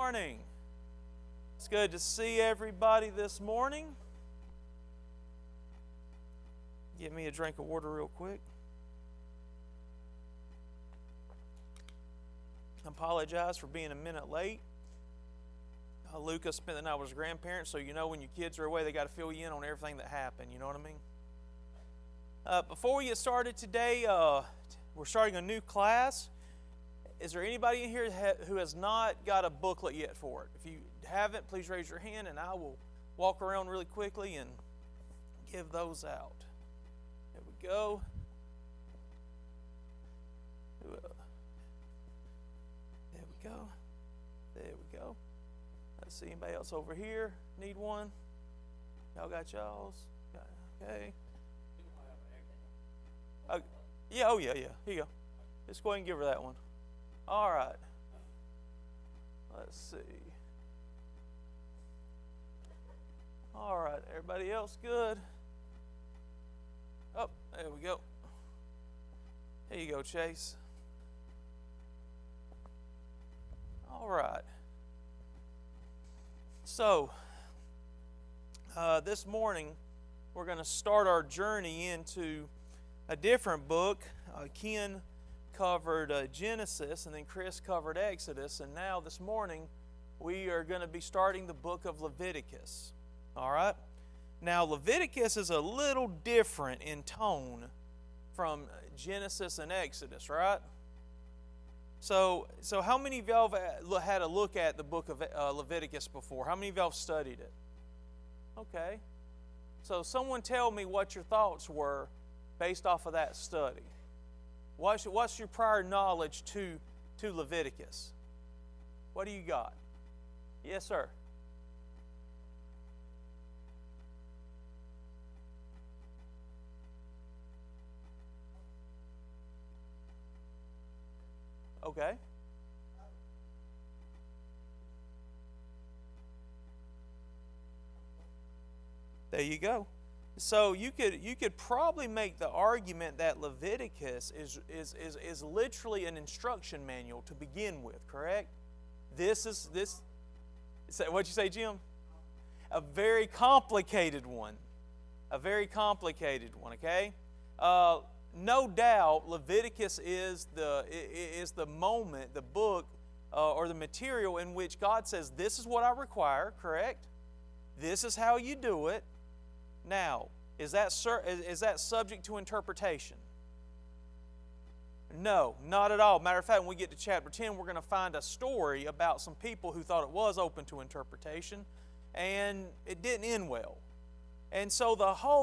Morning. It's good to see everybody this morning. Get me a drink of water real quick. I apologize for being a minute late. Lucas spent the night with his grandparents, so you know when your kids are away, they got to fill you in on everything that happened. You know what I mean? Before we get started today, we're starting a new class. Is there anybody in here who has not got a booklet yet for it? If you haven't, please raise your hand and I will walk around really quickly and give those out. There we go. There we go. There we go. Let's see, anybody else over here need one? Y'all got y'all's? Okay. Yeah, oh yeah. Here you go. Just go ahead and give her that one. All right. Let's see. All right, everybody else good? Oh, there we go. Here you go, Chase. All right. So, this morning we're going to start our journey into a different book. Ken covered Genesis, and then Chris covered Exodus, and now this morning we are going to be starting the book of Leviticus. All right? Now, Leviticus is a little different in tone from Genesis and Exodus, right? So how many of y'all have had a look at the book of Leviticus before? How many of y'all have studied it? Okay. So someone tell me what your thoughts were based off of that study. What's your prior knowledge to Leviticus? What do you got? Yes, sir. Okay. There you go. So you could probably make the argument that Leviticus is literally an instruction manual to begin with, correct? What'd you say, Jim? A very complicated one. A very complicated one, okay? No doubt Leviticus is the moment, the book, or the material in which God says, this is what I require, correct? This is how you do it. Now, is that subject to interpretation? No, not at all. Matter of fact, when we get to chapter 10, we're going to find a story about some people who thought it was open to interpretation, and it didn't end well. And so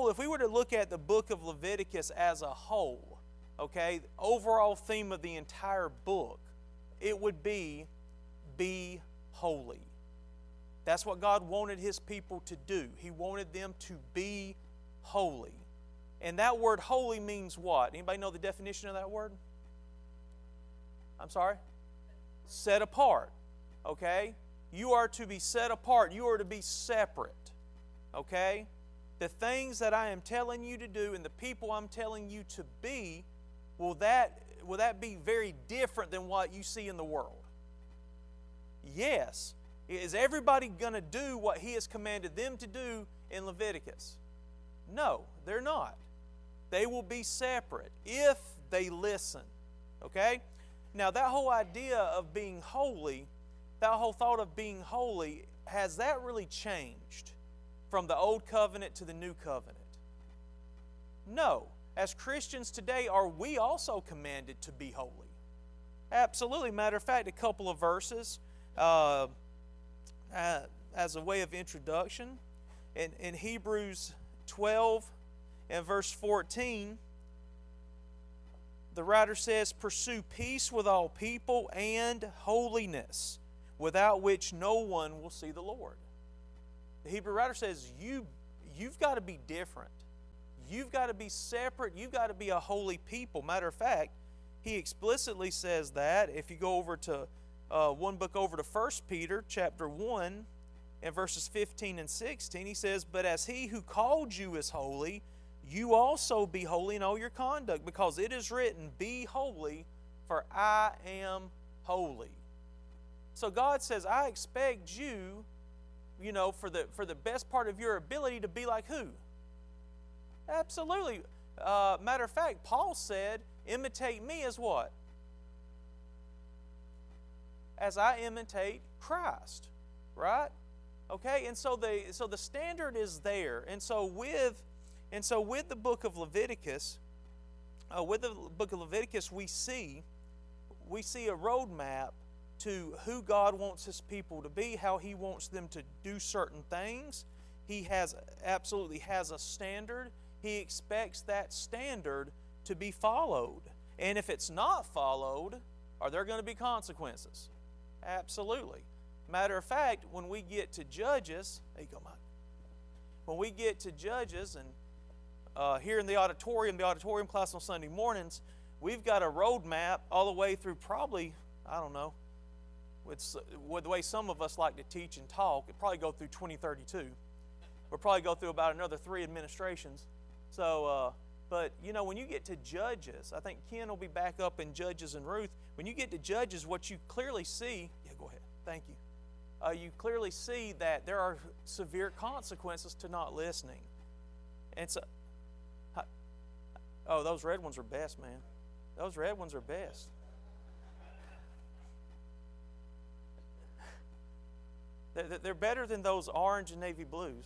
if we were to look at the book of Leviticus as a whole, okay, the overall theme of the entire book, it would be holy. That's what God wanted His people to do. He wanted them to be holy. And that word holy means what? Anybody know the definition of that word? I'm sorry? Set apart. Okay? You are to be set apart. You are to be separate. Okay? The things that I am telling you to do and the people I'm telling you to be, will that be very different than what you see in the world? Yes. Is everybody going to do what He has commanded them to do in Leviticus? No, they're not. They will be separate if they listen. Okay? Now, that whole idea of being holy, that whole thought of being holy, has that really changed from the Old Covenant to the New Covenant? No. As Christians today, are we also commanded to be holy? Absolutely. Matter of fact, a couple of verses as a way of introduction. In Hebrews 12 and verse 14, the writer says, "Pursue peace with all people and holiness, without which no one will see the Lord." The Hebrew writer says, you've got to be different. You've got to be separate. You've got to be a holy people. Matter of fact, he explicitly says that. If you go over to one book over to 1 Peter chapter 1 and verses 15 and 16, he says, "But as He who called you is holy, you also be holy in all your conduct, because it is written, 'Be holy, for I am holy.'" So God says, I expect you, for the best part of your ability to be like who? Absolutely. Matter of fact, Paul said, imitate me as what? As I imitate Christ, right? Okay, and so the standard is there. And so with the book of Leviticus, we see a roadmap to who God wants His people to be, how He wants them to do certain things. He absolutely has a standard. He expects that standard to be followed. And if it's not followed, are there going to be consequences? Absolutely. Matter of fact, when we get to Judges, there you go, Mike. When we get to Judges, and here in the auditorium class on Sunday mornings, we've got a roadmap all the way through probably, I don't know, with the way some of us like to teach and talk, it'll probably go through 2032. We'll probably go through about another 3 administrations. So, but when you get to Judges, I think Ken will be back up in Judges and Ruth. When you get to Judges, what you clearly see, yeah, go ahead, thank you. You clearly see that there are severe consequences to not listening. And so, oh, those red ones are best, man. Those red ones are best. They're better than those orange and navy blues.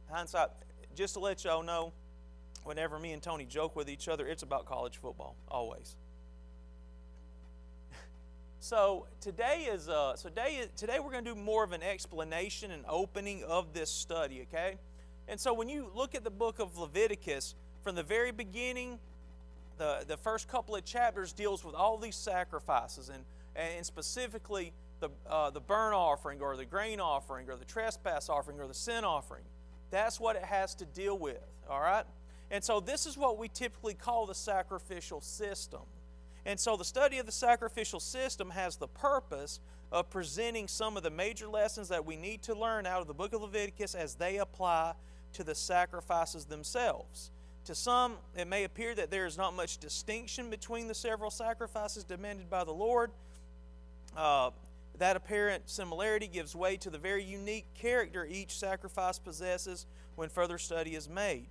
Hindsight, just to let y'all know, whenever me and Tony joke with each other, it's about college football, always. So today we're going to do more of an explanation and opening of this study, okay? And so when you look at the book of Leviticus, from the very beginning, the first couple of chapters deals with all these sacrifices, and specifically the burnt offering or the grain offering or the trespass offering or the sin offering. That's what it has to deal with, all right? And so this is what we typically call the sacrificial system. And so the study of the sacrificial system has the purpose of presenting some of the major lessons that we need to learn out of the book of Leviticus as they apply to the sacrifices themselves. To some, it may appear that there is not much distinction between the several sacrifices demanded by the Lord. That apparent similarity gives way to the very unique character each sacrifice possesses when further study is made.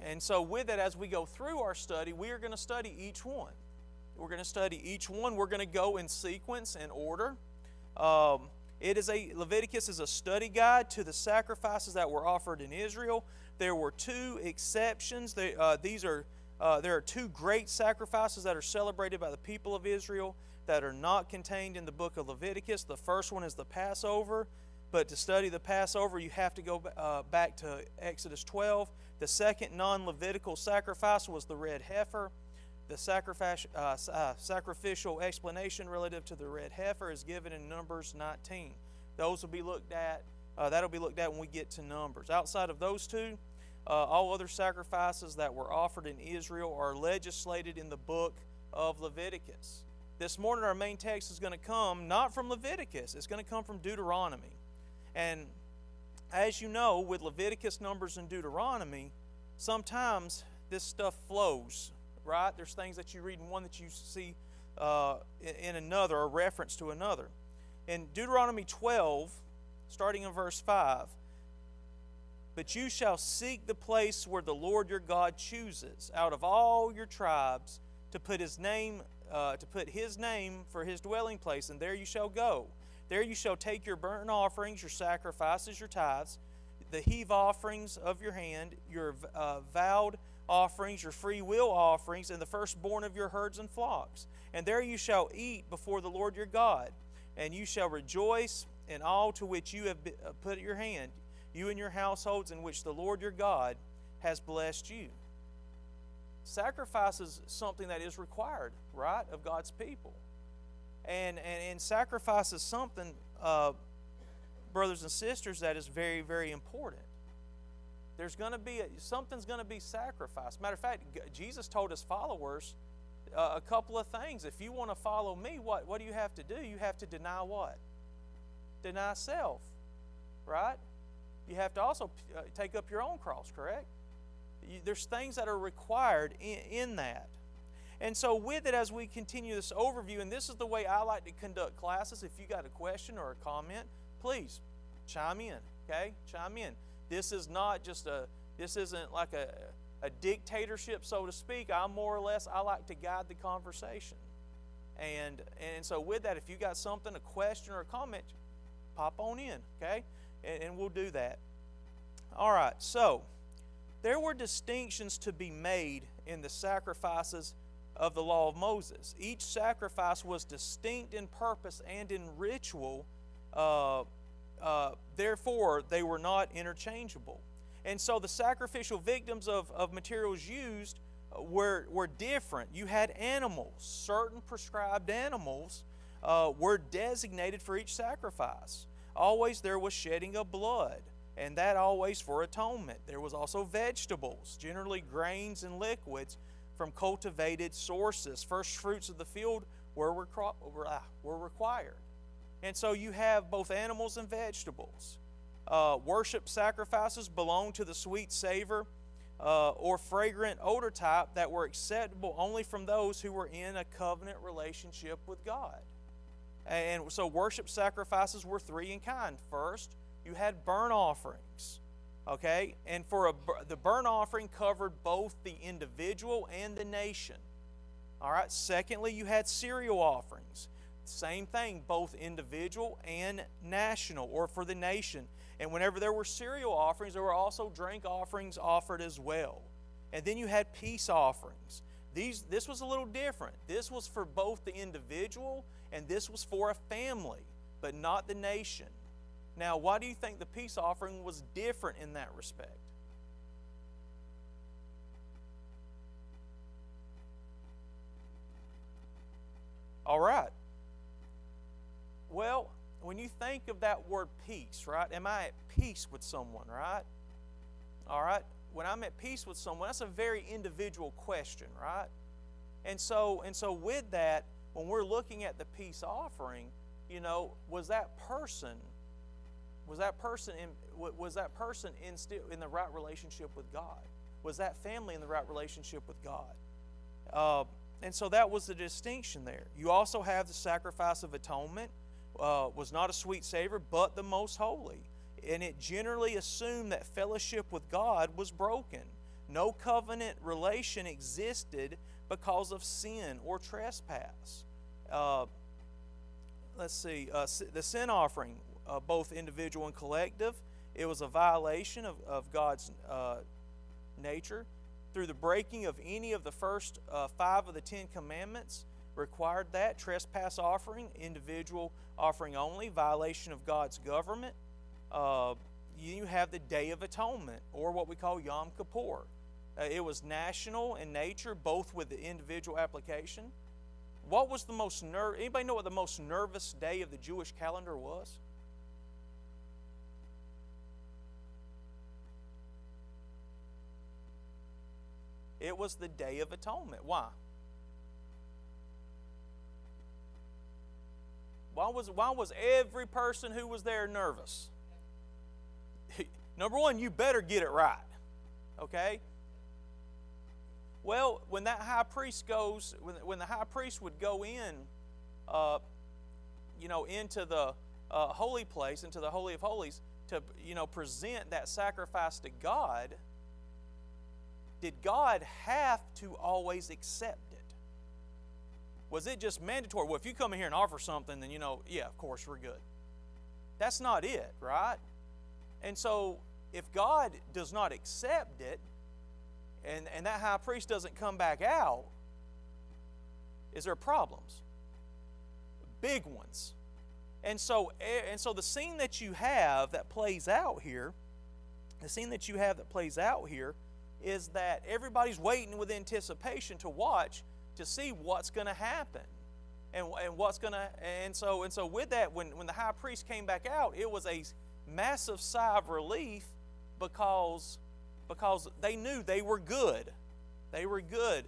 And so with it, as we go through our study, we are going to study each one. We're going to study each one. We're going to go in sequence and order. Leviticus is a study guide to the sacrifices that were offered in Israel. There were 2 exceptions. There are 2 great sacrifices that are celebrated by the people of Israel that are not contained in the book of Leviticus. The first one is the Passover, but to study the Passover, you have to go back to Exodus 12. The second non-Levitical sacrifice was the red heifer. The sacrificial explanation relative to the red heifer is given in Numbers 19. Those will be looked at. That'll be looked at when we get to Numbers. Outside of those 2, all other sacrifices that were offered in Israel are legislated in the book of Leviticus. This morning our main text is going to come not from Leviticus. It's going to come from Deuteronomy. And as you know, with Leviticus, Numbers, and Deuteronomy, sometimes this stuff flows, right? There's things that you read in one that you see in another, or reference to another. In Deuteronomy 12, starting in verse 5, but you shall seek the place where the Lord your God chooses out of all your tribes to put His name for His dwelling place, and there you shall go. There you shall take your burnt offerings, your sacrifices, your tithes, the heave offerings of your hand, your vowed offerings, your free will offerings, and the firstborn of your herds and flocks. And there you shall eat before the Lord your God, and you shall rejoice in all to which you have put your hand, you and your households, in which the Lord your God has blessed you. Sacrifice is something that is required, right, of God's people. And sacrifice is something, brothers and sisters, that is very, very important. There's going to be something's going to be sacrificed. Matter of fact, Jesus told His followers a couple of things. If you want to follow me, what do you have to do? You have to deny what? Deny self, right? You have to also take up your own cross, correct? There's things that are required in that. And so with it, as we continue this overview, and this is the way I like to conduct classes, if you got a question or a comment, please chime in, okay? Chime in. This is not just this isn't like a dictatorship, so to speak. I like to guide the conversation. And so with that, if you got something, a question or a comment, pop on in, okay? And we'll do that. All right, so there were distinctions to be made in the sacrifices of the law of Moses. Each sacrifice was distinct in purpose and in ritual. Therefore, they were not interchangeable. And so the sacrificial victims of materials used were different. You had animals. Certain prescribed animals were designated for each sacrifice. Always there was shedding of blood, and that always for atonement. There was also vegetables, generally grains and liquids from cultivated sources. First fruits of the field were required. And so you have both animals and vegetables. Worship sacrifices belonged to the sweet savor or fragrant odor type that were acceptable only from those who were in a covenant relationship with God. And so worship sacrifices were three in kind. First, you had burnt offerings. Okay, and the burnt offering covered both the individual and the nation. All right, secondly, you had cereal offerings. Same thing, both individual and national, or for the nation. And whenever there were cereal offerings, there were also drink offerings offered as well. And then you had peace offerings. This was a little different. This was for both the individual and this was for a family, but not the nation. Now, why do you think the peace offering was different in that respect? All right. Well, when you think of that word peace, right? Am I at peace with someone, right? All right. When I'm at peace with someone, that's a very individual question, right? And so with that, when we're looking at the peace offering, was that person still in the right relationship with God? Was that family in the right relationship with God? And so that was the distinction there. You also have the sacrifice of atonement, was not a sweet savor, but the most holy. And it generally assumed that fellowship with God was broken. No covenant relation existed because of sin or trespass. The sin offering, both individual and collective, it was a violation of God's nature. Through the breaking of any of the first 5 of the 10 commandments required that. Trespass offering, individual offering only, violation of God's government. You have the Day of Atonement, or what we call Yom Kippur. It was national in nature, both with the individual application. What was the most anybody know what the most nervous day of the Jewish calendar was? It was the Day of Atonement. Why? Why was every person who was there nervous? Number one, you better get it right. Okay? Well, when that high priest goes, when the high priest would go in, into the holy place, into the Holy of Holies, to present that sacrifice to God, did God have to always accept it? Was it just mandatory? Well, if you come in here and offer something, then yeah, of course we're good. That's not it, right? And so, if God does not accept it, and that high priest doesn't come back out, is there problems? Big ones. And so the scene that you have that plays out here, is that everybody's waiting with anticipation to watch to see what's going to happen, and so with that, when the high priest came back out, it was a massive sigh of relief because they knew they were good. They were good.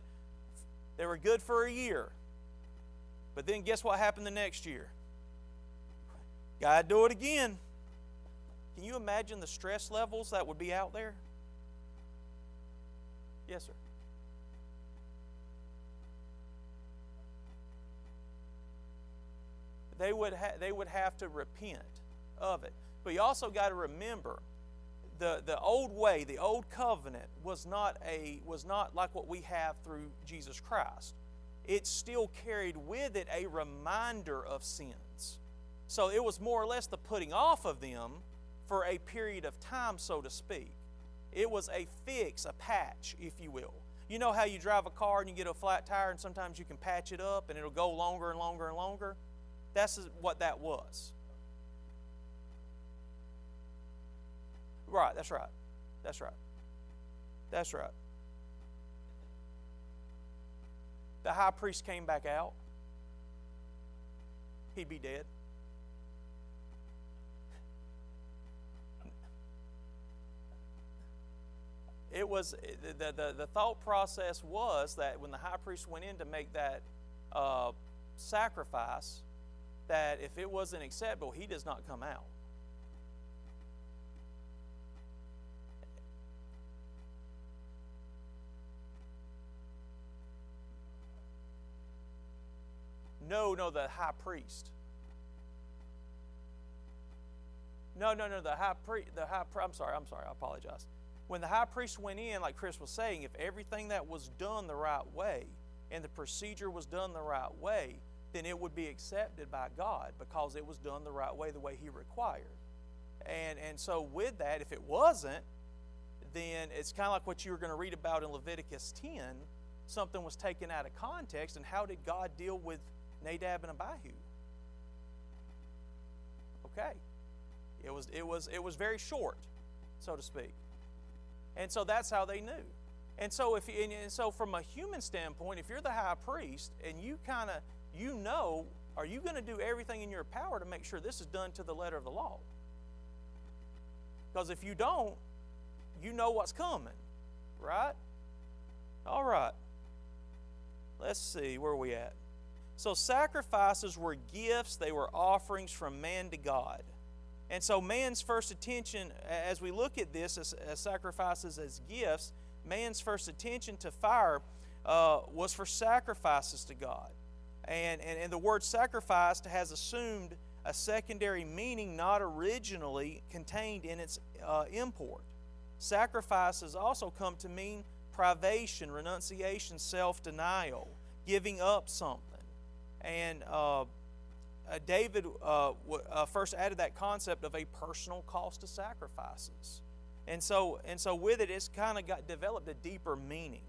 They were good for a year. But then guess what happened the next year? Gotta do it again. Can you imagine the stress levels that would be out there? Yes, sir. they would have to repent of it. But you also got to remember, the old way, the old covenant was not like what we have through Jesus Christ. It still carried with it a reminder of sins. So it was more or less the putting off of them for a period of time, so to speak. It was a fix, a patch, if you will. You know how you drive a car and you get a flat tire and sometimes you can patch it up and it'll go longer and longer and longer? That's what that was. Right, that's right. That's right. That's right. The high priest came back out. He'd be dead. It was the thought process was that when the high priest went in to make that sacrifice, that if it wasn't acceptable, he does not come out. No, the high priest. No, the high priest. I'm sorry. I apologize. When the high priest went in, like Chris was saying, if everything that was done the right way and the procedure was done the right way, then it would be accepted by God because it was done the right way, the way He required. And so with that, if it wasn't, then it's kind of like what you were going to read about in Leviticus 10. Something was taken out of context, and how did God deal with Nadab and Abihu? Okay, it was very short, so to speak. And so that's how they knew. And so so from a human standpoint, if you're the high priest and are you going to do everything in your power to make sure this is done to the letter of the law? Because if you don't, you know what's coming, right? All right. Let's see, where are we at? So sacrifices were gifts, they were offerings from man to God. And so man's first attention, as we look at this as sacrifices as gifts, man's first attention to fire was for sacrifices to God. And the word sacrificed has assumed a secondary meaning not originally contained in its import. Sacrifices also come to mean privation, renunciation, self-denial, giving up something. And David first added that concept of a personal cost to sacrifices. And so with it, it's kind of developed a deeper meaning.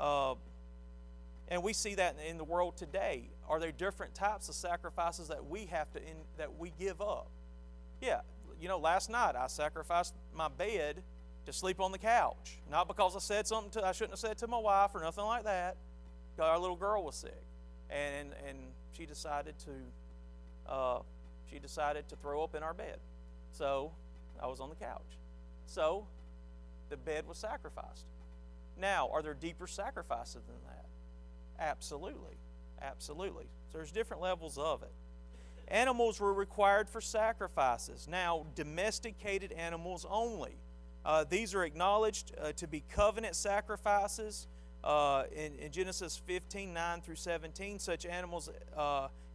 And we see that in the world today. Are there different types of sacrifices that we that we give up? Yeah, last night I sacrificed my bed to sleep on the couch. Not because I said something I shouldn't have said to my wife or nothing like that. Because our little girl was sick. And she decided to throw up in our bed. So I was on the couch. So the bed was sacrificed. Now, are there deeper sacrifices than that? Absolutely. Absolutely. So there's different levels of it. Animals were required for sacrifices. Now, domesticated animals only. These are acknowledged to be covenant sacrifices. In Genesis 15, 9 through 17, such animals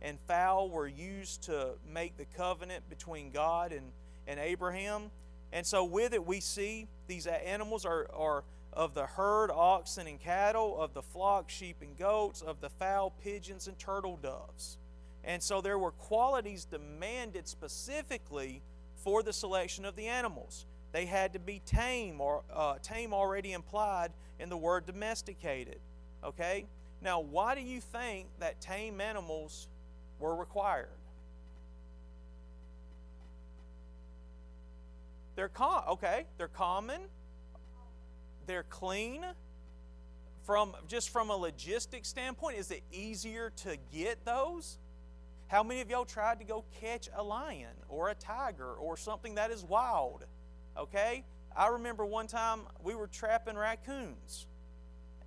and fowl were used to make the covenant between God and Abraham. And so with it, we see these animals are of the herd, oxen and cattle, of the flock, sheep and goats, of the fowl, pigeons and turtle doves. And so there were qualities demanded specifically for the selection of the animals. They had to be tame, or tame already implied in the word domesticated. Okay? Now, why do you think that tame animals were required? They're common. They're clean. From a logistics standpoint, is it easier to get those? How many of y'all tried to go catch a lion or a tiger or something that is wild? Okay? I remember one time we were trapping raccoons.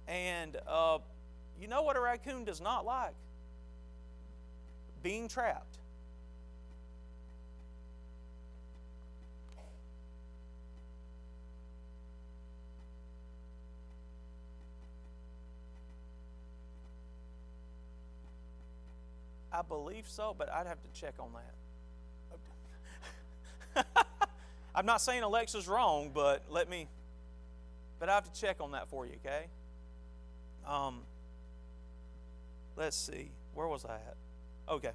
And you know what a raccoon does not like? Being trapped. I believe so, but I'd have to check on that. I'm not saying Alexa's wrong, but I have to check on that for you, okay? Let's see. Where was I at? Okay.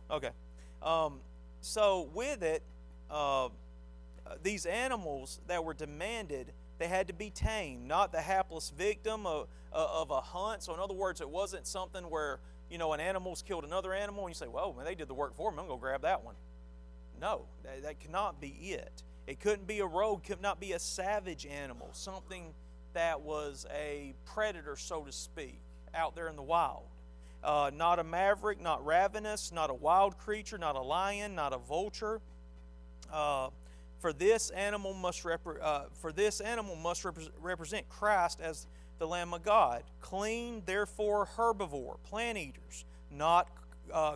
So with it, these animals that were demanded, they had to be tamed, not the hapless victim of a hunt. So in other words, it wasn't something where, an animal's killed another animal and you say, well, man, they did the work for me, I'm going to go grab that one. No, that cannot be it. It couldn't be a rogue, could not be a savage animal, something that was a predator, so to speak, out there in the wild. Not a maverick, not ravenous, not a wild creature, not a lion, not a vulture. For this animal must represent Christ as the Lamb of God. Clean, therefore herbivore, plant eaters, not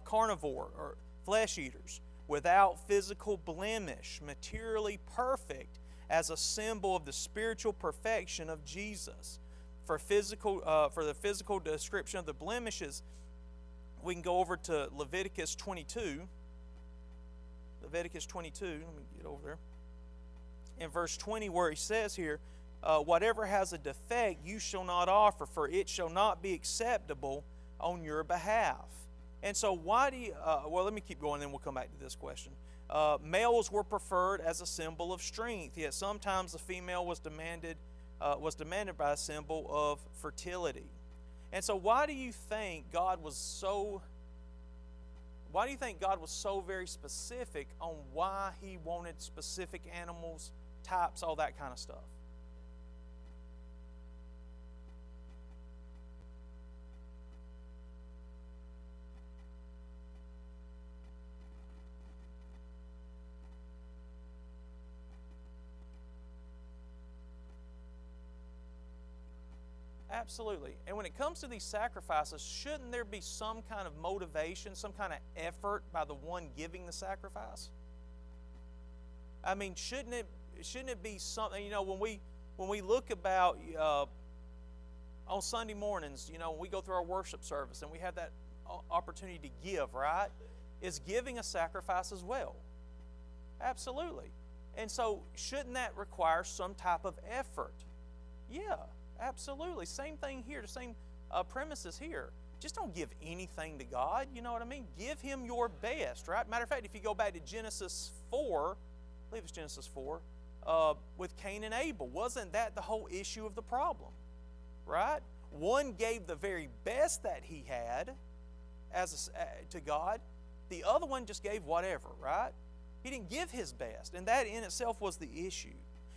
carnivore or flesh eaters, without physical blemish, materially perfect as a symbol of the spiritual perfection of Jesus. For the physical description of the blemishes, we can go over to Leviticus 22. Leviticus 22, let me get over there. In verse 20, where he says here, whatever has a defect you shall not offer, for it shall not be acceptable on your behalf. And so why do you, let me keep going, then we'll come back to this question. Males were preferred as a symbol of strength, yet sometimes the female was demanded by a symbol of fertility. And so why do you think God was so very specific on why he wanted specific animals, types, all that kind of stuff? Absolutely. And when it comes to these sacrifices, shouldn't there be some kind of motivation, some kind of effort by the one giving the sacrifice? I mean, shouldn't it be something, when we look about on Sunday mornings, when we go through our worship service and we have that opportunity to give, right? Is giving a sacrifice as well? Absolutely. And so shouldn't that require some type of effort? Yeah. Absolutely. Same thing here, the same premises here. Just don't give anything to God, you know what I mean? Give Him your best, right? Matter of fact, if you go back to Genesis 4, I believe it's Genesis 4, with Cain and Abel, wasn't that the whole issue of the problem, right? One gave the very best that he had to God. The other one just gave whatever, right? He didn't give his best, and that in itself was the issue.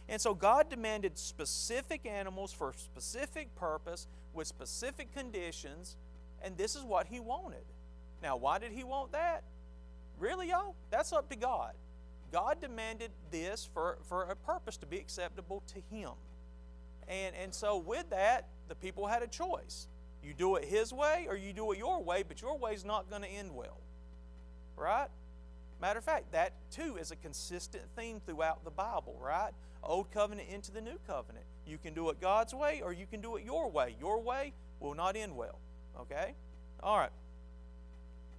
And so God demanded specific animals for a specific purpose with specific conditions, and this is what He wanted. Now, why did He want that? Really, y'all? That's up to God. God demanded this for a purpose to be acceptable to Him. And so with that, the people had a choice. You do it His way or you do it your way, but your way is not going to end well. Right? Matter of fact, that too is a consistent theme throughout the Bible, right? Old covenant into the new covenant. You can do it God's way or you can do it your way. Your way will not end well. Okay? All right.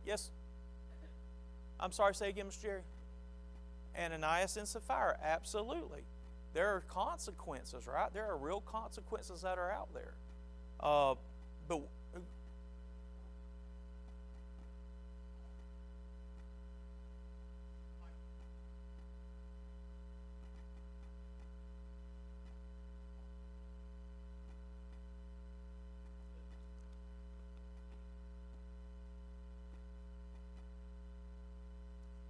Yes? I'm sorry, say again, Mr. Jerry. Ananias and Sapphira, absolutely. There are consequences, right? There are real consequences that are out there. But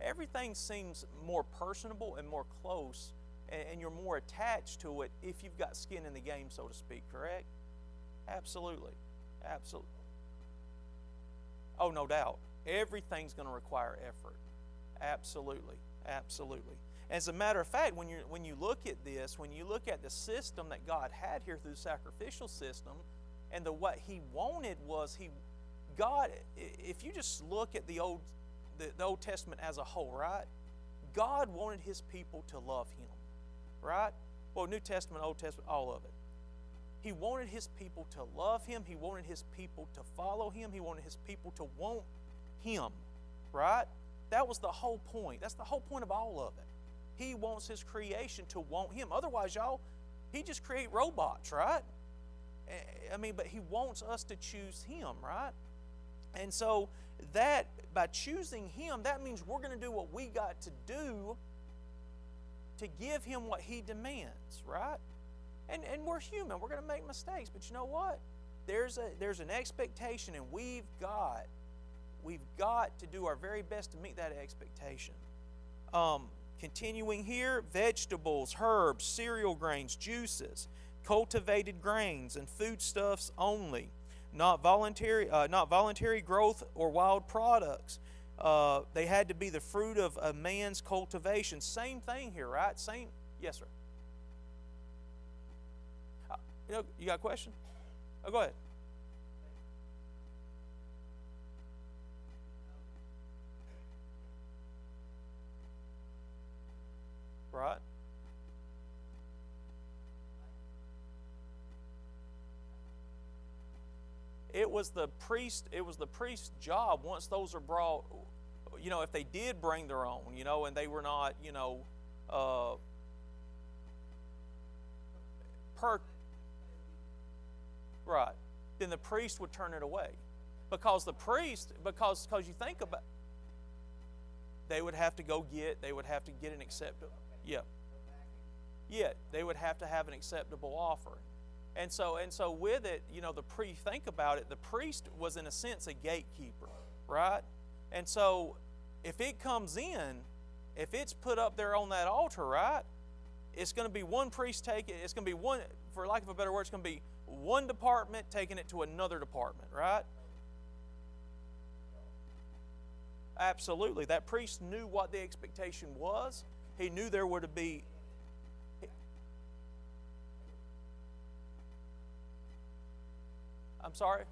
everything seems more personable and more close, and you're more attached to it if you've got skin in the game, so to speak, correct? Absolutely. Absolutely. Oh, no doubt. Everything's going to require effort. Absolutely. Absolutely. As a matter of fact, when you look at this, when you look at the system that God had here through the sacrificial system, and what He wanted was God, if you just look at the Old Testament as a whole, right? God wanted His people to love Him, right? Well, New Testament, Old Testament, all of it. He wanted His people to love Him. He wanted His people to follow Him. He wanted His people to want Him. right? That was the whole point. That's the whole point of all of it. He wants His creation to want Him. Otherwise, y'all, He'd just create robots, right? I mean, but He wants us to choose Him, right? And so that, by choosing Him, that means we're going to do what we got to do to give Him what He demands, right? And we're human. We're going to make mistakes. But you know what? There's an expectation, and we've got to do our very best to meet that expectation. Continuing here, vegetables, herbs, cereal grains, juices, cultivated grains, and foodstuffs only. Not voluntary growth or wild products. They had to be the fruit of a man's cultivation. Same thing here, right? Same. Yes, sir. You got a question? Oh, go ahead. Right. It was the priest's job once those are brought, if they did bring their own, and they were not, right, then the priest would turn it away. Because you think about, they would have to get an acceptable, they would have to have an acceptable offering. And so with it, think about it, the priest was in a sense a gatekeeper, right? And so if it comes in, if it's put up there on that altar, right, it's going to be one priest taking it, it's going to be one, for lack of a better word, it's going to be one department taking it to another department, right? Absolutely. That priest knew what the expectation was. He knew there were to be... I'm sorry?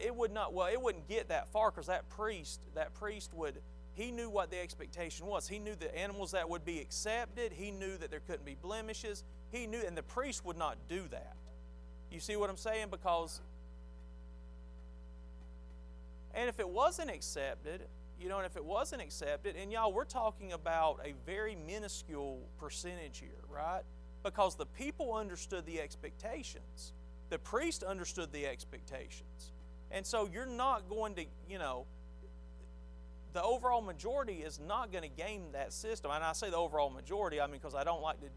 It wouldn't get that far, because that priest he knew what the expectation was. He knew the animals that would be accepted. He knew that there couldn't be blemishes. He knew, and the priest would not do that. You see what I'm saying? And if it wasn't accepted, and y'all, we're talking about a very minuscule percentage here, right? Because the people understood the expectations. The priest understood the expectations. And so you're not going to, the overall majority is not going to game that system. And I say the overall majority, because I don't like to,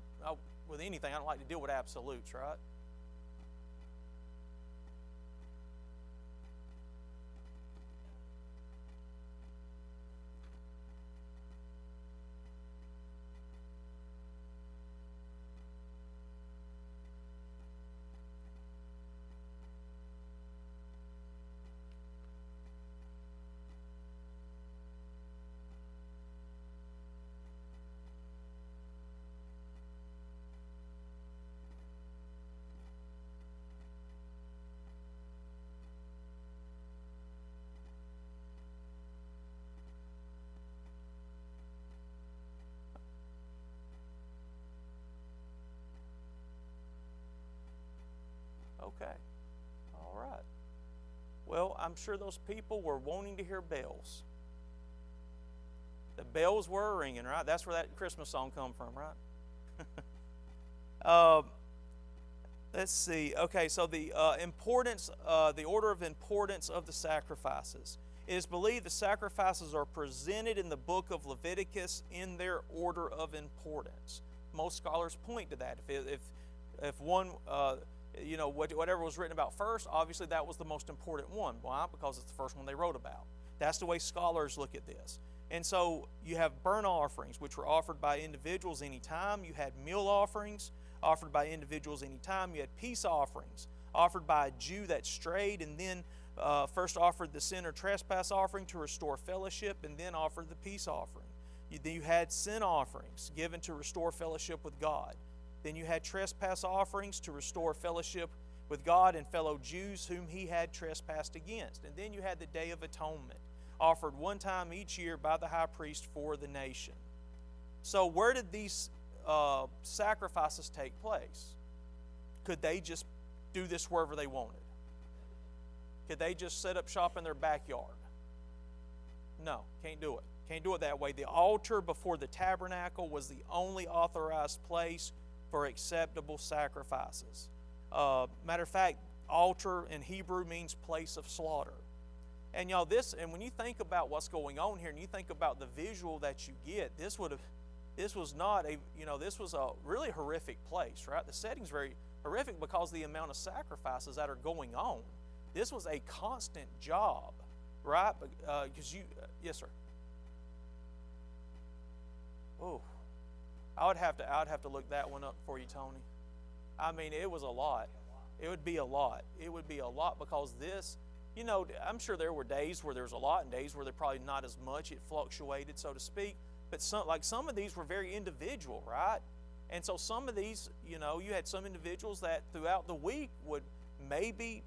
with anything, I don't like to deal with absolutes, right? Okay. All right. Well, I'm sure those people were wanting to hear bells. The bells were ringing, right? That's where that Christmas song come from, right? Let's see. Okay, so the the order of importance of the sacrifices. It is believed the sacrifices are presented in the book of Leviticus in their order of importance. Most scholars point to that. If one whatever was written about first, obviously that was the most important one. Why? Because it's the first one they wrote about. That's the way scholars look at this. And so you have burnt offerings, which were offered by individuals anytime. You had meal offerings offered by individuals anytime. You had peace offerings offered by a Jew that strayed, and then first offered the sin or trespass offering to restore fellowship, and then offered the peace offering. Then you had sin offerings given to restore fellowship with God. Then you had trespass offerings to restore fellowship with God and fellow Jews whom he had trespassed against. And then you had the Day of Atonement, offered one time each year by the high priest for the nation. So where did these sacrifices take place? could they just do this wherever they wanted? Could they just set up shop in their backyard? No, can't do it. Can't do it that way. The altar before the tabernacle was the only authorized place for acceptable sacrifices. Matter of fact, altar in Hebrew means place of slaughter. And y'all, and when you think about what's going on here, and you think about the visual that you get, this was a really horrific place, right? The setting's very horrific because of the amount of sacrifices that are going on. This was a constant job, right? Because yes, sir. Oh, I would have to look that one up for you, Tony. I mean, it was a lot. It would be a lot. It would be a lot because this, I'm sure there were days where there was a lot and days where there probably not as much. It fluctuated, so to speak. But some of these were very individual, right? And so some of these, you had some individuals that throughout the week would maybe,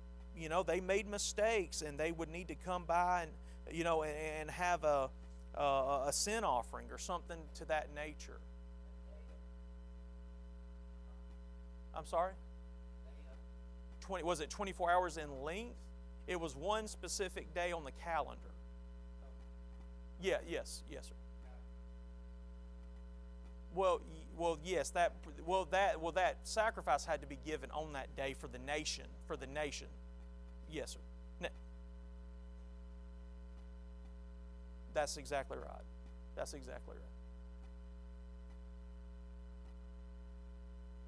they made mistakes and they would need to come by and, and have a sin offering or something to that nature. I'm sorry? Was it 24 hours in length? It was one specific day on the calendar. Yeah, yes, sir. Well, yes. That sacrifice had to be given on that day for the nation. Yes, sir. That's exactly right. That's exactly right.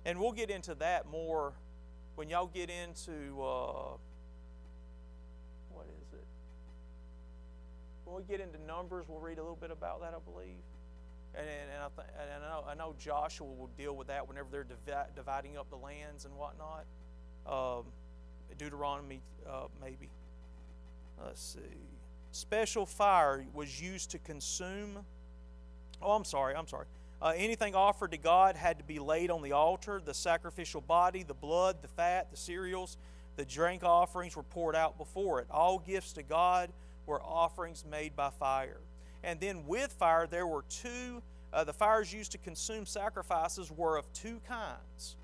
And we'll get into that more when y'all get into what is it? When we get into Numbers, we'll read a little bit about that, I believe. And I know Joshua will deal with that whenever they're dividing up the lands and whatnot. Deuteronomy, maybe. Let's see. Special fire was used to consume. Oh, I'm sorry. Anything offered to God had to be laid on the altar. The sacrificial body, the blood, the fat, the cereals, the drink offerings were poured out before it. All gifts to God were offerings made by fire. And then with fire, there were two. The fires used to consume sacrifices were of two kinds.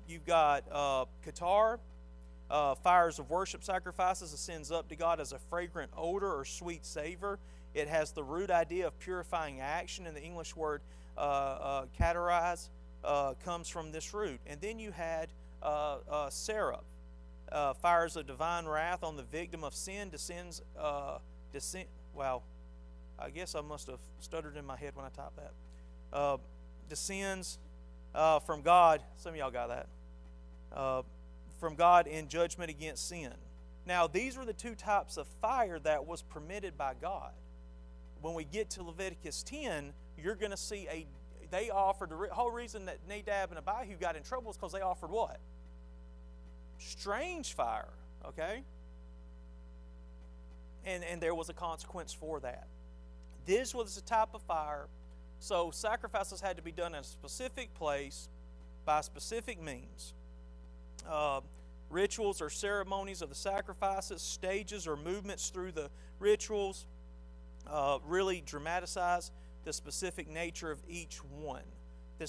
You've got Qatar, fires of worship sacrifices, ascends up to God as a fragrant odor or sweet savor. It has the root idea of purifying action, and the English word caterize comes from this root. And then you had Seraph, fires of divine wrath on the victim of sin, wow, I guess I must have stuttered in my head when I typed that. Descends from God. Some of y'all got that. From God in judgment against sin. Now, these were the two types of fire that was permitted by God. When we get to Leviticus 10, you're going to see they offered, the whole reason that Nadab and Abihu got in trouble is because they offered what? Strange fire, okay? And there was a consequence for that. This was a type of fire, so sacrifices had to be done in a specific place by specific means. Rituals or ceremonies of the sacrifices, stages or movements through the rituals really dramatize the specific nature of each one. The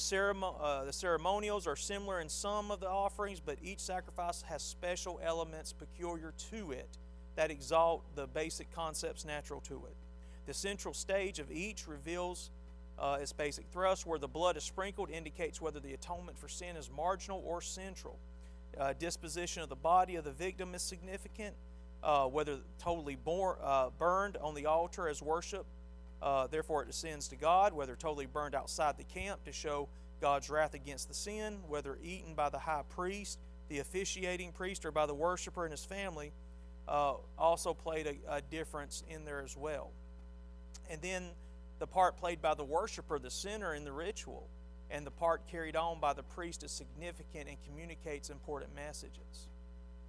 ceremonials are similar in some of the offerings, but each sacrifice has special elements peculiar to it that exalt the basic concepts natural to it. The central stage of each reveals its basic thrust. Where the blood is sprinkled indicates whether the atonement for sin is marginal or central. Disposition of the body of the victim is significant. Whether totally burned on the altar as worship, therefore it descends to God. Whether totally burned outside the camp to show God's wrath against the sin. Whether eaten by the high priest, the officiating priest, or by the worshiper and his family, also played a difference in there as well. And then the part played by the worshiper, the sinner in the ritual, and the part carried on by the priest is significant and communicates important messages.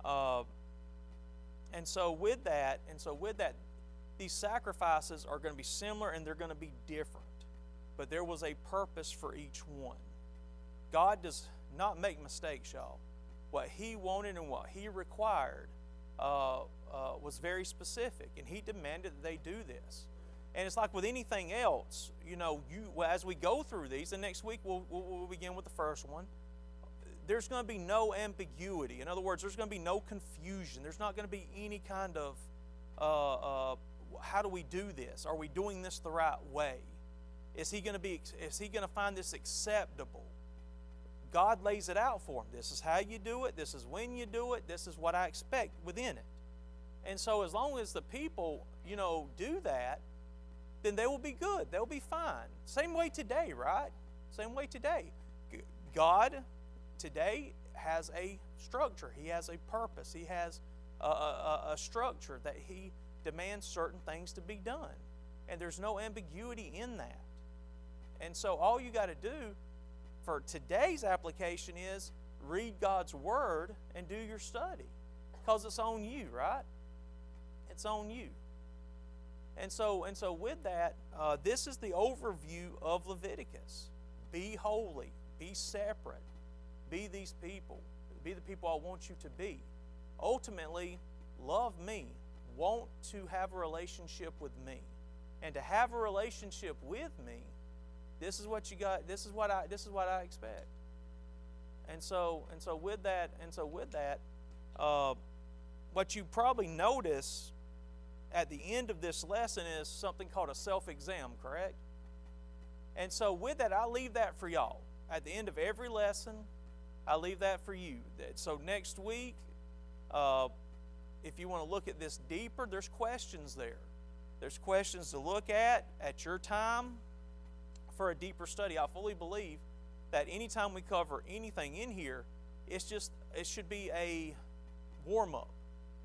And so with that, these sacrifices are going to be similar and they're going to be different. But there was a purpose for each one. God does not make mistakes, y'all. What He wanted and what He required was very specific, and He demanded that they do this. And it's like with anything else, as we go through these, and next week we'll begin with the first one. there's going to be no ambiguity. In other words, there's going to be no confusion. There's not going to be any kind of, how do we do this? Are we doing this the right way? Is he going to find this acceptable? God lays it out for him. This is how you do it. This is when you do it. This is what I expect within it. And so as long as the people, do that, then they will be good. They'll be fine. Same way today, right? Same way today. God today has a structure. He has a purpose. He has a structure that He demands certain things to be done. And there's no ambiguity in that. And so all you got to do for today's application is read God's Word and do your study. Because it's on you, right? It's on you. And so with that, this is the overview of Leviticus. Be holy. Be separate. Be these people. Be the people I want you to be. Ultimately, love me. Want to have a relationship with me. And to have a relationship with me, this is what you got. This is what I expect. And so with that, what you probably notice at the end of this lesson is something called a self-exam, correct? And so with that, I leave that for y'all. At the end of every lesson, I leave that for you. So next week, if you want to look at this deeper, there's questions there. There's questions to look at your time for a deeper study. I fully believe that anytime we cover anything in here, it should be a warm-up.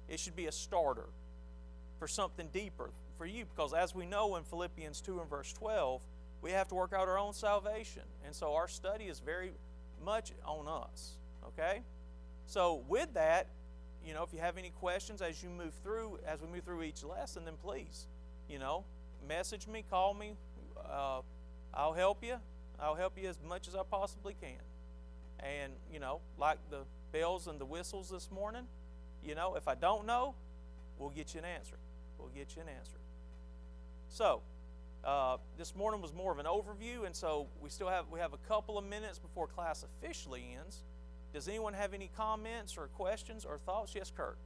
It should be a starter for something deeper for you, because as we know in Philippians 2 and verse 12, we have to work out our own salvation. And so our study is very much on us, okay? So with that, if you have any questions as we move through each lesson, then please, message me, call me. I'll help you. I'll help you as much as I possibly can. And, like the bells and the whistles this morning, if I don't know, we'll get you an answer. We'll get you an answer. So, this morning was more of an overview, and so we have a couple of minutes before class officially ends. Does anyone have any comments or questions or thoughts? Yes, Kurt.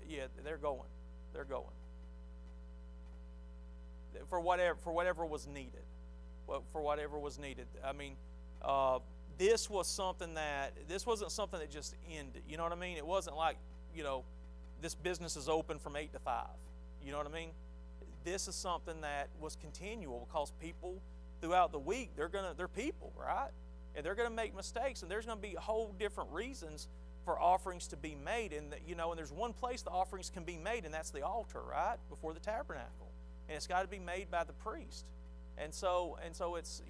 Yeah, they're going. They're going. For whatever was needed. For whatever was needed. I mean, this wasn't something that just ended. You know what I mean? It wasn't like, this business is open from 8 to 5. You know what I mean? This is something that was continual, because people throughout the week, they're people, right? And they're going to make mistakes, and there's going to be whole different reasons for offerings to be made. And and there's one place the offerings can be made, and that's the altar, right? Before the tabernacle. And it's got to be made by the priest. And so it's,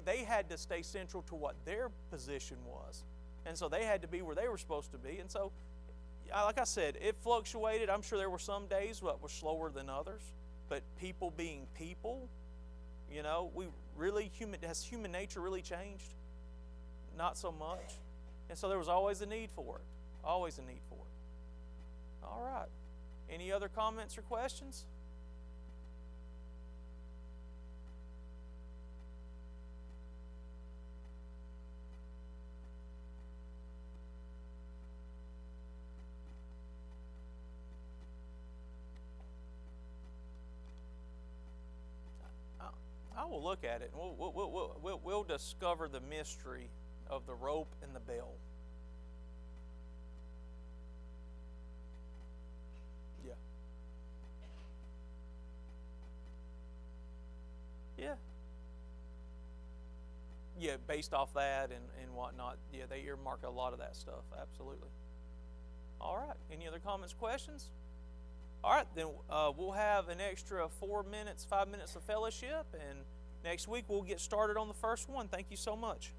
they had to stay central to what their position was. And so they had to be where they were supposed to be. And so, like I said, it fluctuated. I'm sure there were some days that were slower than others. But people being people, has human nature really changed? Not so much. And so there was always a need for it. Always a need for it. All right. Any other comments or questions? I will look at it, and we'll discover the mystery of the rope and the bell. Yeah. Yeah. Yeah, based off that and whatnot. Yeah, they earmark a lot of that stuff. Absolutely. All right. Any other comments, questions? All right, then we'll have an extra 5 minutes of fellowship, and next week we'll get started on the first one. Thank you so much.